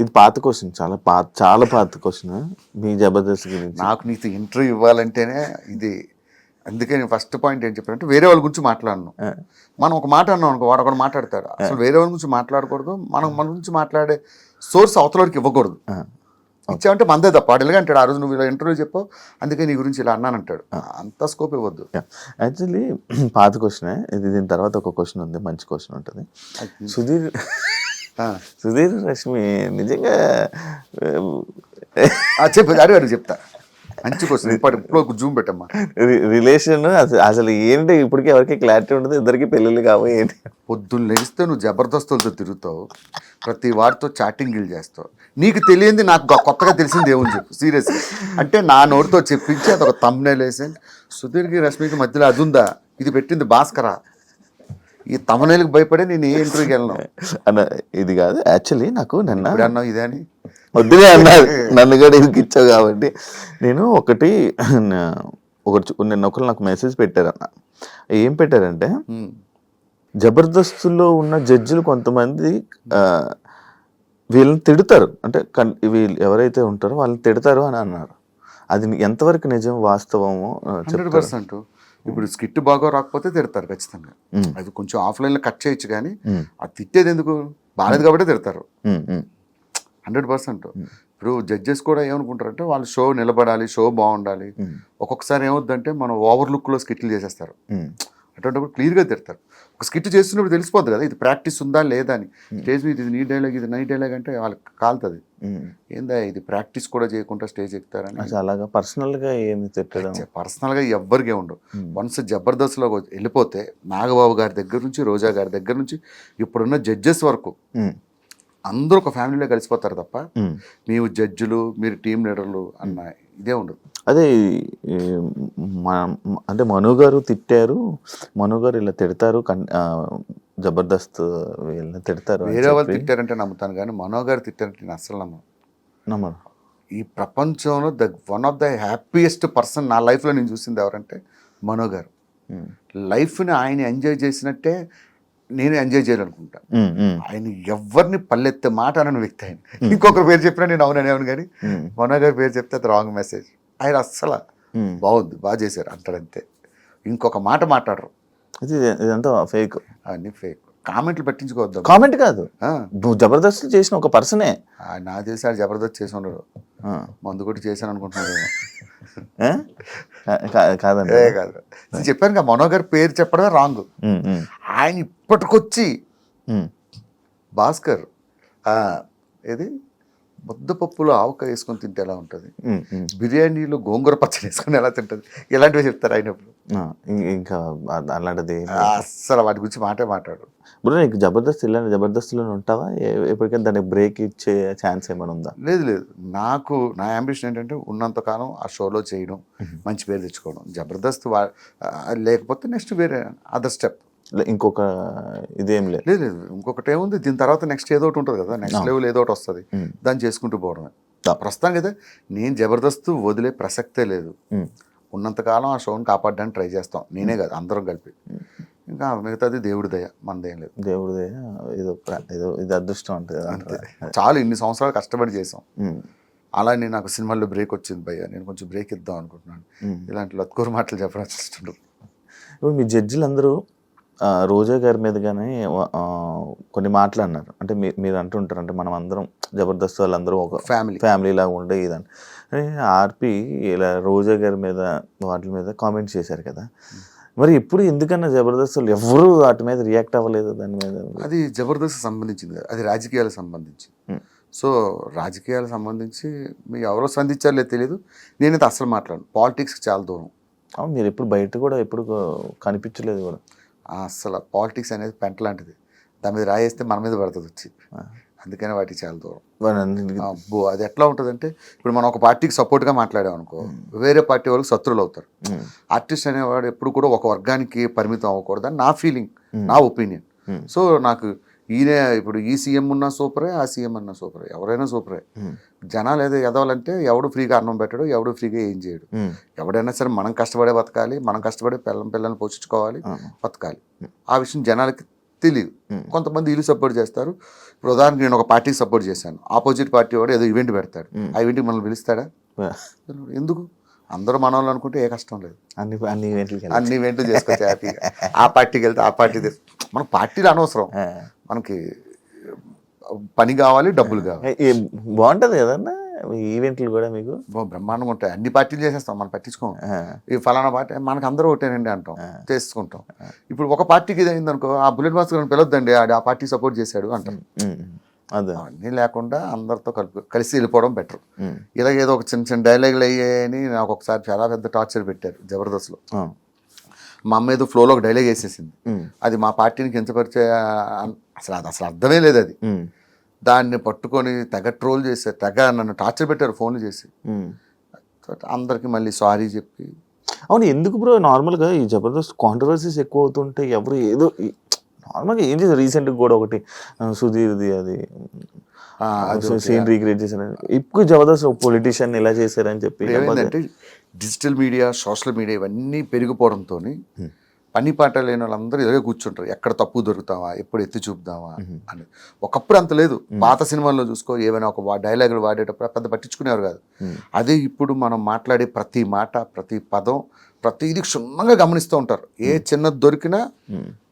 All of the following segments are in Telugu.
ఇది పాత క్వశ్చన్, చాలా పాత క్వశ్చన్. మీ జబర్దస్త్ గురించి నాకు నీకు ఇంటర్వ్యూ ఇవ్వాలంటేనే ఇది. అందుకే నేను ఫస్ట్ పాయింట్ ఏం చెప్పానంటే వేరే వాళ్ళ గురించి మాట్లాడను. మనం ఒక మాట అన్నాం అనుకో, వాడు ఒకటి మాట్లాడతాడు. అసలు వేరే వాళ్ళ గురించి మాట్లాడకూడదు. మనం మన గురించి మాట్లాడే సోర్స్ అవతలకి ఇవ్వకూడదు. ఇచ్చామంటే మందే తప్ప. వాడు ఎలాగ అంటాడు, ఆ రోజు నువ్వు ఇలా ఇంటర్వ్యూ చెప్పావు అందుకే నీ గురించి ఇలా అన్నానంటాడు. అంత స్కోప్ ఇవ్వద్దు. యాక్చువల్లీ పాత క్వశ్చనే ఇది. దీని తర్వాత ఒక క్వశ్చన్ ఉంది, మంచి క్వశ్చన్ ఉంటుంది. సుధీర్ రష్మి నిజంగా చెప్పు, అడిగాడు చెప్తా. మంచి క్వశ్చన్. ఇప్పుడు జూమ్ పెట్టమ్మా. రిలేషన్ అసలు ఏంటి ఇప్పటికీ ఎవరికి క్లారిటీ ఉండదు. ఇద్దరికి పెళ్ళిళ్ళు కాబోయే ఏంటి? పొద్దున్న లెగిస్తే నువ్వు జబర్దస్తులతో తిరుగుతావు, ప్రతి వారితో చాటింగ్లు చేస్తావు. నీకు తెలియంది నాకు కొత్తగా తెలిసింది ఏమని చెప్పు సీరియస్గా. అంటే నా నోటితో చెప్పించి అదొక థంబ్నెయిల్ వేసి సుధీర్కి రష్మికి మధ్యలో అది ఉందా, ఇది పెట్టింది భాస్కరా, ఈ తమనేలకు భయపడే నేను ఏ ఇంటర్వ్యూకి వెళ్ళను అన్న. ఇది కాదు యాక్చువల్లీ నాకు నిన్న అన్నావు ఇదే అని వద్దులే అన్నారు, నన్ను కూడా ఎందుకు ఇచ్చావు కాబట్టి. నేను నిన్న ఒకరు నాకు మెసేజ్ పెట్టారన్న. ఏం పెట్టారంటే, జబర్దస్తులో ఉన్న జడ్జిలు కొంతమంది వీళ్ళని తిడతారు, అంటే వీళ్ళు ఎవరైతే ఉంటారో వాళ్ళని తిడతారు అని అన్నారు. అది ఎంతవరకు నిజం, వాస్తవమో? 100%. ఇప్పుడు స్కిట్ బాగా రాకపోతే తిడతారు ఖచ్చితంగా. అది కొంచెం ఆఫ్లైన్లో కట్ చేయొచ్చు, కానీ అది తిట్టేది ఎందుకు, బాగాలేదు కాబట్టి తిడతారు 100%. ఇప్పుడు జడ్జెస్ కూడా ఏమనుకుంటారంటే వాళ్ళు షో నిలబడాలి, షో బాగుండాలి. ఒక్కొక్కసారి ఏమవుద్దంటే మనం ఓవర్ లుక్లో స్కిట్లు చేసేస్తారు. అటువంటిప్పుడు క్లియర్గా తిడతారు. ఒక స్కిట్ చేస్తున్నప్పుడు తెలిసిపోద్ది కదా, ఇది ప్రాక్టీస్ ఉందా లేదా అని. స్టేజ్ మీద ఇది నీ డైలాగ్, ఇది నై డైలాగ్ అంటే వాళ్ళకి కాలుతుంది. ఏందా ఇది ప్రాక్టీస్ కూడా చేయకుండా స్టేజ్ ఎక్కుతారని. అలాగా పర్సనల్గా ఏమి తిట్టడం, పర్సనల్గా ఎవ్వరికే ఉండవు. వన్స్ జబర్దస్త్లో వెళ్ళిపోతే నాగబాబు గారి దగ్గర నుంచి, రోజా గారి దగ్గర నుంచి ఇప్పుడున్న జడ్జెస్ వరకు అందరూ ఒక ఫ్యామిలీలో కలిసిపోతారు తప్ప మేము జడ్జిలు మీరు టీం లీడర్లు అన్న ఇదే ఉండదు. అదే అంటే మను గారు తిట్టారు, మను గారు ఇలా తిడతారు, జబర్దస్త్ వీళ్ళని తిడతారు. వేరే వాళ్ళు తిట్టారంటే నమ్ముతాను, కానీ మనో గారు తిట్టారంటే నేను అస్సలు నమ్మను. ఈ ప్రపంచంలో one of the happiest person నా లైఫ్లో నేను చూసింది ఎవరంటే మనో గారు. లైఫ్ని ఆయన ఎంజాయ్ చేసినట్టే నేను ఎంజాయ్ చేయాలనుకుంటా. ఆయన ఎవరిని పల్లెత్తే మాట అనని వ్యక్తి ఆయన. ఇంకొకరి పేరు చెప్పినా నేను అవునని అవును, కానీ మనో గారి పేరు చెప్తే అది రాంగ్ మెసేజ్. ఆయన అస్సలు బాగుంది, బాగా చేశారు అంటారంతే. ఇంకొక మాట మాట్లాడరు. ఇదంతా ఫేక్, అన్ని ఫేక్. కామెంట్లు పట్టించుకోవద్దు. కామెంట్ కాదు, నువ్వు జబర్దస్త్ చేసిన ఒక పర్సనే. నా తెలిసి ఆడు జబర్దస్త్ చేసి ఉండడు, మందు కొట్టి చేశాను అనుకుంటున్నాడు. కాదండి, కాదు చెప్పాను కదా, మనో గారి పేరు చెప్పడమే రాంగ్. ఆయన ఇప్పటికొచ్చి భాస్కర్ ఏది ముద్దపప్పులో ఆవకాయ వేసుకొని తింటే ఎలా ఉంటుంది, బిర్యానీలో గోంగూర పచ్చడి వేసుకొని ఎలా తింటుంది, ఇలాంటివి చెప్తారు ఆయన. ఇంకా అలాంటిది అస్సలు వాటి గురించి మాట్లాడు. ఇప్పుడు నీకు జబర్దస్త్ ఇలాంటి జబర్దస్త్లోనే ఉంటావా, ఎప్పటికైనా దానికి బ్రేక్ ఇచ్చే ఛాన్స్ ఏమైనా ఉందా? లేదు. నా యాంబిషన్ ఏంటంటే ఉన్నంతకాలం ఆ షోలో చేయడం, మంచి పేరు తెచ్చుకోవడం. జబర్దస్త్ లేకపోతే నెక్స్ట్ వేరే అదర్ స్టెప్. ఇంకొక ఇదేం లేదు. ఇంకొకటి ఏముంది, దీని తర్వాత నెక్స్ట్ ఏదో ఒకటి ఉంటుంది కదా, నెక్స్ట్ లెవెల్ ఏదో ఒకటి వస్తుంది, దాన్ని చేసుకుంటూ పోవడమే. ప్రస్తుతానికి అయితే నేను జబర్దస్త్ వదిలే ప్రసక్తే లేదు. ఉన్నంతకాలం ఆ షోని కాపాడడానికి ట్రై చేస్తాం, నేనే కాదు అందరం కలిపి. ఇంకా మిగతాది దేవుడి దయ, మనదేం లేదు. దేవుడి దయ, ఏదో ఇది అదృష్టం అంటే అంతే. చాలు, ఇన్ని సంవత్సరాలు కష్టపడి చేసాం. అలా నేను నాకు సినిమాల్లో బ్రేక్ వచ్చింది భయ్య, నేను కొంచెం బ్రేక్ ఇద్దాం అనుకుంటున్నాను. ఇలాంటి లత్కూరు మాటలు చెప్పడం ఇష్టం. ఇప్పుడు మీ జడ్జిలందరూ రోజా గారి మీద కానీ కొన్ని మాటలు అన్నారు. అంటే మీరు అంటుంటారు, అంటే మనం అందరం జబర్దస్త్ వాళ్ళందరూ ఒక ఫ్యామిలీ లాగా ఉండే ఇదని. ఆర్పి ఇలా రోజా గారి మీద వాటి మీద కామెంట్స్ చేశారు కదా, మరి ఇప్పుడు ఎందుకన్నా జబర్దస్త్ వాళ్ళు ఎవరు వాటి మీద రియాక్ట్ అవ్వలేదు? దాని మీద అది జబర్దస్త్ సంబంధించింది, అది రాజకీయాలకు సంబంధించి. సో రాజకీయాలకు సంబంధించి మీరు ఎవరో స్పందించారో లేదు తెలియదు. నేనైతే అసలు మాట్లాడను, పాలిటిక్స్కి చాలా దూరం. మీరు ఎప్పుడు బయట కూడా ఎప్పుడు కనిపించలేదు కూడా. అసలు పాలిటిక్స్ అనేది పెంట లాంటిది, దాని మీద రాయేస్తే మన మీద పడుతుంది వచ్చి. అందుకని వాటికి చాలా దూరం. అబ్బో, అది ఎట్లా ఉంటుందంటే, ఇప్పుడు మనం ఒక పార్టీకి సపోర్ట్గా మాట్లాడాం అనుకో, వేరే పార్టీ వాళ్ళకి శత్రువులు అవుతారు. ఆర్టిస్ట్ అనేవాడు ఎప్పుడు కూడా ఒక వర్గానికి పరిమితం అవ్వకూడదని నా ఫీలింగ్, నా ఒపీనియన్. సో నాకు ఈయన ఇప్పుడు ఈ సీఎం ఉన్నా సూపరే, ఆ సీఎం అన్నా సూపరే, ఎవరైనా సూపరే. జనాలు ఏదో ఎదవాలంటే ఎవడు ఫ్రీగా అన్నం పెట్టడు, ఎవడు ఫ్రీగా ఏం చేయడు. ఎవడైనా సరే మనం కష్టపడే బతకాలి, మనం కష్టపడే పిల్లల్ని పోషించుకోవాలి, బతకాలి. ఆ విషయం జనాలకి తెలియదు. కొంతమంది వీళ్ళు సపోర్ట్ చేస్తారు. ఇప్పుడు ఉదాహరణకి నేను ఒక పార్టీకి సపోర్ట్ చేశాను, ఆపోజిట్ పార్టీ వాడు ఏదో ఈవెంట్ పెడతాడు, ఆ ఈవెంట్కి మనల్ని పిలుస్తాడా? ఎందుకు? అందరూ మన వాళ్ళు అనుకుంటే ఏ కష్టం లేదు, అన్ని ఈవెంట్లు చేసుకోవచ్చు హ్యాపీగా. ఆ పార్టీకి వెళ్తే ఆ పార్టీ మన పార్టీలు అనవసరం, మనకి పని కావాలి, డబ్బులు కావాలి. బాగుంటది కదన్నా ఈవెంట్లు కూడా మీకు బ్రహ్మాండంగా ఉంటాయి. అన్ని పార్టీలు చేసేస్తాం, మనం పట్టించుకోం. ఈ ఫలానా పార్టీ మనకు అందరూ ఒకటేనండి అంటాం, చేసుకుంటాం. ఇప్పుడు ఒక పార్టీకి ఇది అయింది అనుకో, ఆ బుల్లెట్ మాస్టర్ పిలవద్దండి, ఆ పార్టీ సపోర్ట్ చేశాడు అంటాం. అన్నీ లేకుండా అందరితో కలిసి వెళ్ళిపోవడం బెటర్. ఇలాగ ఏదో ఒక చిన్న చిన్న డైలాగులు అయ్యాయని నాకు ఒకసారి చాలా పెద్ద టార్చర్ పెట్టారు జబర్దస్త్లో. మా అమ్మ ఏదో ఫ్లోలో ఒక డైలాగ్ వేసేసింది, అది మా పార్టీని కించపరిచే అసలు అర్థమే లేదు అది. దాన్ని పట్టుకొని తెగ ట్రోల్ చేశారు, తెగ నన్ను టార్చర్ పెట్టారు ఫోన్లు చేసి. అందరికి మళ్ళీ సారీ చెప్పి. అవును, ఎందుకు బ్రో నార్మల్గా ఈ జబర్దస్త్ కాంట్రవర్సీస్ ఎక్కువ అవుతుంటాయి, ఎవరు ఏదో నార్మల్గా ఏం చేశారు రీసెంట్గా కూడా ఒకటి సుధీర్ది అది సీన్ రీక్రియేట్ చేశారు, ఇప్పుడు జబర్దస్త్ పొలిటీషియన్ ఇలా చేశారని చెప్పి. ఏమైందంటే డిజిటల్ మీడియా, సోషల్ మీడియా ఇవన్నీ పెరిగిపోవడంతో పని పాట లేని వాళ్ళందరూ ఇలాగే కూర్చుంటారు, ఎక్కడ తప్పు దొరుకుతావా, ఎప్పుడు ఎత్తి చూపుదామా అని. ఒకప్పుడు అంత లేదు. పాత సినిమాల్లో చూసుకో, ఏమైనా ఒక డైలాగులు వాడేటప్పుడు పెద్ద పట్టించుకునేవారు కాదు. అదే ఇప్పుడు మనం మాట్లాడే ప్రతి మాట, ప్రతి పదం, ప్రతిదీ క్షుణ్ణంగా గమనిస్తూ ఉంటారు. ఏ చిన్నది దొరికినా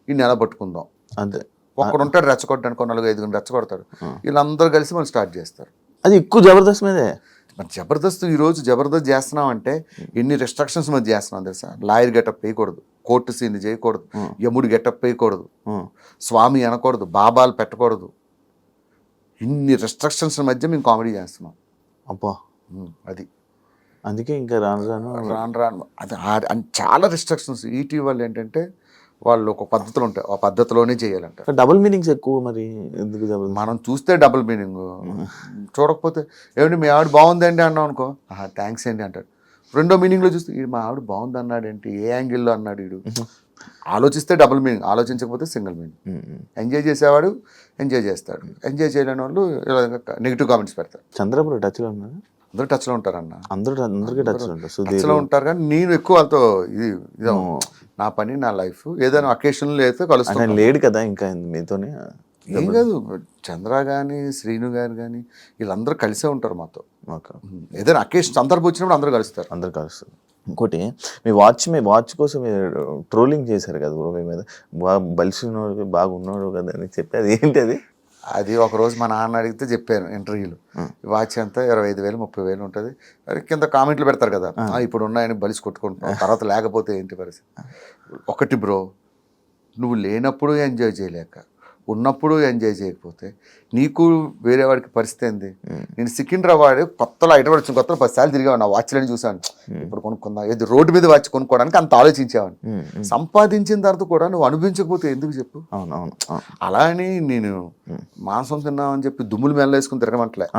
ఈ నెల పట్టుకుందాం అంతే. ఒక్కడు ఉంటాడు రెచ్చగొట్టడానికి, 4-5 రెచ్చగొడతాడు, వీళ్ళందరూ కలిసి మనం స్టార్ట్ చేస్తారు. అది ఎక్కువ జబర్దస్త్ మీదే. మరి జబర్దస్త్ ఈరోజు జబర్దస్త్ చేస్తున్నాం అంటే ఎన్ని రెస్ట్రిక్షన్స్ మధ్య చేస్తున్నాం తెలుసా? లాయర్ గెటప్ వేయకూడదు, కోర్టు సీన్ చేయకూడదు, యముడు గెటప్ వేయకూడదు, స్వామి అనకూడదు, బాబాలు పెట్టకూడదు, ఇన్ని రెస్ట్రిక్షన్స్ మధ్య మేము కామెడీ చేస్తున్నాం. అబ్బా అది అందుకే ఇంకా రాను అది చాలా రెస్ట్రిక్షన్స్. ఈటీవీ వాళ్ళు ఏంటంటే వాళ్ళు ఒక పద్ధతులు ఉంటాయి, ఆ పద్ధతిలోనే చేయాలంట. డబుల్ మీనింగ్స్ ఎక్కువ. మరి ఎందుకు మనం చూస్తే డబుల్ మీనింగ్, చూడకపోతే ఏమిటి మీ ఆవిడ బాగుందండి అన్నాం అనుకో, థ్యాంక్స్ అండి అంటాడు. రెండో మీనింగ్లో చూస్తే వీడు మా ఆవిడ బాగుంది అన్నాడు ఏంటి, ఏ యాంగిల్లో అన్నాడు వీడు. ఆలోచిస్తే డబుల్ మీనింగ్, ఆలోచించకపోతే సింగిల్ మీనింగ్. ఎంజాయ్ చేసేవాడు ఎంజాయ్ చేస్తాడు, ఎంజాయ్ చేయలేని వాళ్ళు నెగిటివ్ కామెంట్స్ పెడతారు. చంద్రబాబు టచ్లో ఉన్నారు, అందరూ టచ్లో ఉంటారన్న, అందరికీ టచ్లో ఉంటారు. కానీ నేను ఎక్కువ వాళ్ళతో ఇది నా పని, నా లైఫ్, ఏదైనా అకేషన్లో అయితే కలుస్తాను. లేడు కదా ఇంకా మీతోనే. ఏం కాదు, చంద్ర కానీ శ్రీను గారు కానీ వీళ్ళందరూ కలిసే ఉంటారు మాతో. ఏదైనా అకేషన్ సందర్భం వచ్చినప్పుడు అందరూ కలుస్తారు. ఇంకోటి మీ వాచ్ కోసం ట్రోలింగ్ చేశారు కదా బ్రో, మీ మీద బలిసినోడు బాగున్నాడు కదా అని చెప్పి, అది ఏంటి అది? అది ఒకరోజు మా నాన్న అడిగితే చెప్పాను ఇంటర్వ్యూలో, వాచ్ ఎంత 25,000 30,000 ఉంటుంది. కింద కామెంట్లు పెడతారు కదా, ఇప్పుడు ఉన్నాయని బలిసి కొట్టుకుంటున్నాం, తర్వాత లేకపోతే ఏంటి పరిస్థితి. ఒకటి బ్రో, నువ్వు లేనప్పుడు ఎంజాయ్ చేయలేక, ఉన్నప్పుడు ఎంజాయ్ చేయకపోతే నీకు వేరే వాడికి పరిస్థితి ఏంది? నేను సికింద్రాబాద్ కొత్తలో హైదరాబాద్ వచ్చిన కొత్తలో 10 సార్లు తిరిగాను, నా వాచ్లని చూసాను. ఇప్పుడు కొనుక్కుందా, ఏది రోడ్డు మీద వాచ్ కొనుక్కోవడానికి అంత ఆలోచించేవాడిని. సంపాదించిన తర్వాత కూడా నువ్వు అనుభవించకపోతే ఎందుకు చెప్పు? అలా అని నేను మాంసం తిన్నామని చెప్పి దుమ్ములు మెల్లేసుకుని తిరగమంటలే.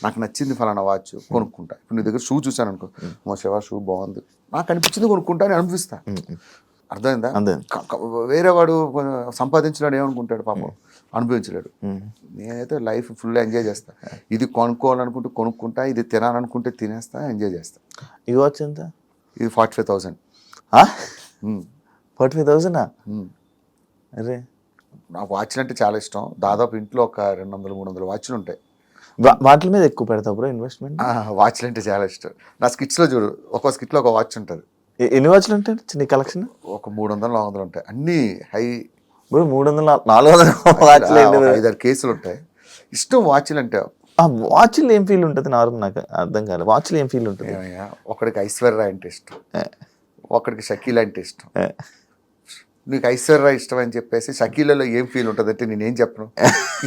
నాకు నచ్చింది ఫలానా వాచ్ కొనుక్కుంటా. ఇప్పుడు నీ దగ్గర షూ చూసాను అనుకో, మా శివ షూ బాగుంది, నాకు అనిపించింది కొనుక్కుంటా అని అనిపిస్తా. అర్థమైందా? వేరే వాడు సంపాదించినాడు ఏమనుకుంటాడు పాపం, అనుభవించలేడు. నేనైతే లైఫ్ ఫుల్ ఎంజాయ్ చేస్తా. ఇది కొనుక్కోవాలనుకుంటే కొనుక్కుంటా, ఇది తినాలనుకుంటే తినేస్తా, ఎంజాయ్ చేస్తా. ఈ వాచ్ ఎంత? ఇది 45,000. 45,000? అరే, నాకు వాచ్లు అంటే చాలా ఇష్టం. దాదాపు ఇంట్లో ఒక 200-300 వాచ్లు ఉంటాయి. వాటి మీద ఎక్కువ పెడతావు బ్రో ఇన్వెస్ట్మెంట్? వాచ్లు అంటే చాలా ఇష్టం. నా స్కిట్స్లో చూడు, ఒక్కో స్కిట్లో ఒక వాచ్ ఉంటుంది. ఎన్ని వాచ్లు ఉంటాయి చిన్న కలెక్షన్? ఒక 300-400 ఉంటాయి, అన్ని హై. 300-400 వాచ్లు 5-6 కేసులు ఉంటాయి. ఇష్టం వాచ్లు అంటే. వాచ్లు ఏం ఫీల్ ఉంటుంది? నార్మల్ నాకు అర్థం కాదు, వాచ్లు ఏం ఫీల్ ఉంటుంది? ఒకడికి ఐశ్వర్య అంటే ఇష్టం, ఒకడికి షకీల్ అంటే ఇష్టం. నీకు ఐశ్వర్య ఇష్టం అని చెప్పేసి షకీలలో ఏం ఫీల్ ఉంటుంది అంటే నేనేం చెప్పను,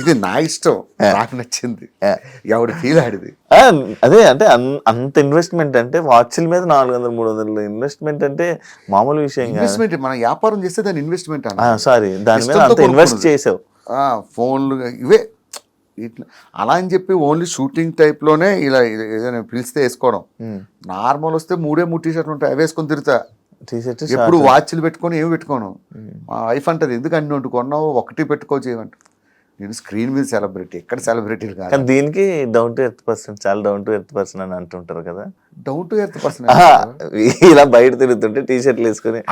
ఇది నా ఇష్టం, నాకు నచ్చింది, ఎవడు ఫీల్ ఆడిది. అదే అంటే అంత ఇన్వెస్ట్మెంట్ అంటే వాచ్ల మీద 400-300 ఇన్వెస్ట్మెంట్ అంటే మామూలు విషయం. ఇన్వెస్ట్మెంట్ మనం వ్యాపారం చేస్తే దాని ఇన్వెస్ట్మెంట్ సారీ, దాని మీద అంత ఇన్వెస్ట్ చేసావు. ఫోన్లు ఇవే ఇట్లా అలా అని చెప్పి ఓన్లీ షూటింగ్ టైప్లోనే ఇలా ఏదైనా పిలిస్తే వేసుకోవడం. నార్మల్ వస్తే 3 టీ-షర్ట్లు ఉంటాయి, అవి వేసుకొని తిరుగుతా. ఎప్పుడు వాచ్లు పెట్టుకొని ఏమి పెట్టుకోను. మా వైఫ్ అంటది, ఎందుకు అన్ని కొన్నావు, ఒకటి పెట్టుకోవచ్చు ఏమంట. నేను స్క్రీన్ మీద సెలబ్రిటీ, ఎక్కడ సెలబ్రిటీలు కాదు. దీనికి డౌన్ టు ఎర్త్ పర్సన్, చాలా డౌన్ టు ఎర్త్ పర్సన్ అని అంటుంటారు కదా. డౌన్ టు ఎర్త్ పర్సన్ ఇలా బయట తిరుగుతుంటే టీ షర్ట్లు వేసుకొని,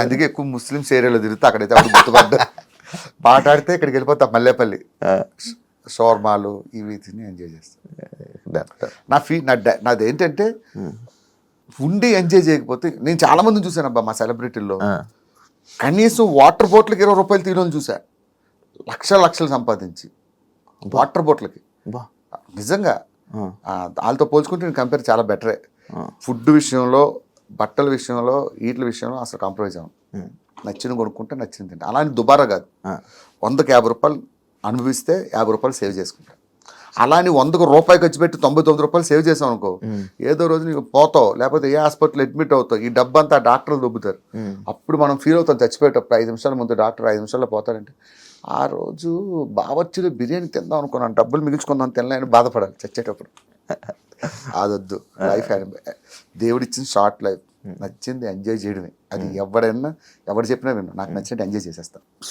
అందుకే ఎక్కువ ముస్లిమ్స్ ఏరియాలో తిరుగుతా, అక్కడైతే అప్పుడు గుర్తుపడ్డా. పాట ఆడితే ఇక్కడికి వెళ్ళిపోతా మల్లేపల్లి షోర్మాలు ఇవి తిని ఎంజాయ్ చేస్తాను. నాది ఏంటంటే ఉండి ఎంజాయ్ చేయకపోతే, నేను చాలా మందిని చూశాను అబ్బా మా సెలబ్రిటీల్లో, కనీసం వాటర్ బాటిల్కి 20 రూపాయలు తీయడం చూసా, లక్షలు సంపాదించి వాటర్ బాటిల్కి. నిజంగా వాళ్ళతో పోల్చుకుంటే నేను కంపేర్ చాలా బెటరే. ఫుడ్ విషయంలో, బట్టల విషయంలో, వీటి విషయంలో అసలు కాంప్రమైజ్ అవ్వం. నచ్చింది కొనుక్కుంటే నచ్చింది తింటా. అలానే దుబారా కాదు, 100కి 50 రూపాయలు అనుభవిస్తే 50 రూపాయలు సేవ్ చేసుకుంటా. అలానే 100కు రూపాయి ఖర్చు పెట్టి 99 రూపాయలు సేవ్ చేసాం అనుకో, ఏదో రోజు నీకు పోతావు, లేకపోతే ఏ హాస్పిటల్ అడ్మిట్ అవుతావు, ఈ డబ్బంతా డాక్టర్లు దొబ్బుతారు. అప్పుడు మనం ఫీల్ అవుతాం చచ్చిపోయేటప్పుడు. 5 నిమిషాల ముందు డాక్టర్ 5 నిమిషాల్లో పోతాడంటే, ఆ రోజు బావర్చిలో బిర్యానీ తిందాం అనుకున్నాను, డబ్బులు మిగిల్చుకుందాం తినలేని బాధపడాలి చచ్చేటప్పుడు. అదొద్దు. లైఫ్ దేవుడిచ్చిన షార్ట్ లైఫ్, నచ్చింది ఎంజాయ్ చేయడమే. అది ఎవరు చెప్పినా విన్నా, నాకు నచ్చినట్టు ఎంజాయ్ చేసేస్తాను.